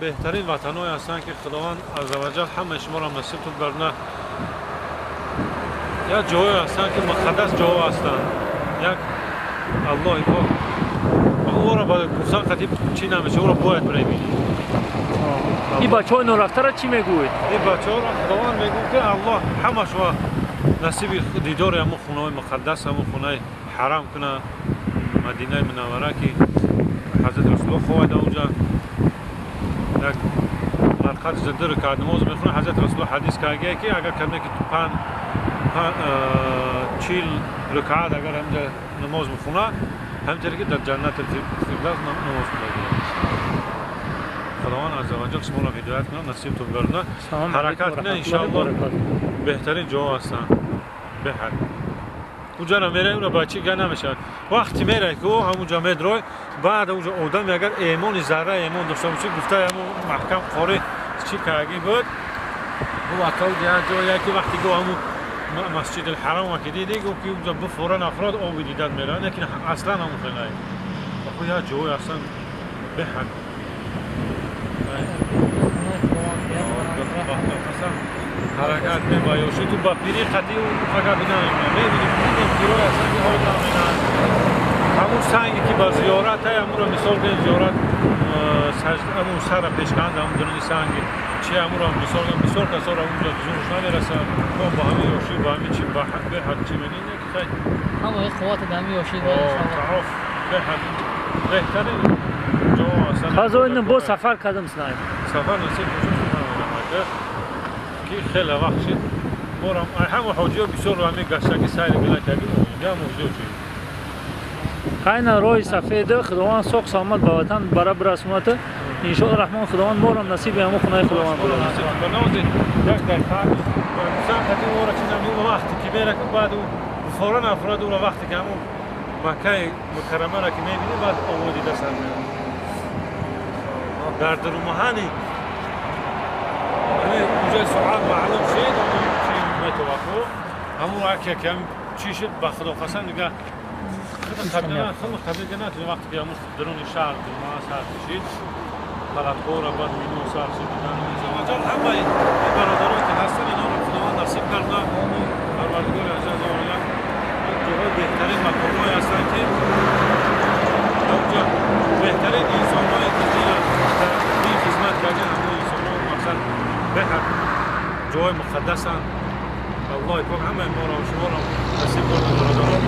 بهترین وطن‌های هستند که خداوند عزوجل همه شما را نصیب کرده. یک جایی هستند که مقدس جایی هستند. یک الله پاک او را با گفتن خطیب چی نمیشه، او را باید ببینید. این بچه‌های نورفته را چی میگوید؟ این بچه‌ها را خداوند میگه که الله همش و نصیب دیدار همون خونه‌های مقدس، همون خونه حرام کنه، مدینه منوره که حضرت رسول الله خواهد اونجا یک مرقد زنده رکعت نماز میخونه. حضرت رسول الله حدیث کرده که اگر کمی که تو 40 رکعت اگر همجا نماز میخونه همینطوری که در جنت فردوس نماز میخونه. خداوند عزوجل شما را هدایت کنه، نصیب تو بگردونه، حرکت کنه. انشاءالله بهترین جا هستن. بهتر اونجا را میره، اون را بچه گه نمیشه. وقتی میره که او همونجا میدروی بعد اونجا آدم اگر ایمان ذره ایمان داشته باشه گفته همون محکم قاره چی کردی بود او اکاو جایی که وقتی گو همون مسجد الحرام که دیدی گفت که اونجا بفورن افراد آب دیدن میرن، لیکن اصلا همون خیلی خو یا جوی اصلا بهتر حرکت میبایوشی تو با پیری خطی و فقط بینامیم میبینیم این پیروی اصلا که حال نامینن همون سنگی که با زیارت های همون را مثال کنیم زیارت همون سر پیشکند همون درنی سنگی چه همون را مثال کنیم بسیار کسا را اونجا زورش نمیرسن با همه یوشی با همه چی به حد چی میدین یکی خیلی همه قوات دمی یوشی داره تعاف به حد بهترین جا اصلا خازو این با سفر کدام سنایم سفر نصیب کشش که خیلی وقت شد برام همه حاجی ها بسیار رو همه گشتگی سیر بلا کردیم یا موضوع چی خیلی روی سفید خداوند سوق سامد به وطن برای برسونت انشاءالله رحمان خداوند ما را نصیب همه خونه خداوند کنه نصیب بناز یک دقیقه مثلا خاطر اون را چیزی اون وقتی که میره بعد فوراً افراد اون وقتی که همون مکه مکرمه را که میبینی بعد آمودی در سر میره در درمهانی اونجا سوال معلوم شد اون چی میتوقعه همون وقتی که هم چی شد با خدا قسم دیگه خیلی نه تو وقتی که همون درون شهر ما سر کشید فقط خورا بعد مینو سر شد دیدن همه این برادران که هستن اینا رو خداوند نصیب کرده پروردگار عزیز آورده جاهای بهترین مقام‌هایی هستن که اونجا بهترین انسان‌هایی که در این خدمت کردن همون انسان‌ها مثلا بهتر جای مقدسن الله پاک همه ما را و شما را نصیب کرده برادران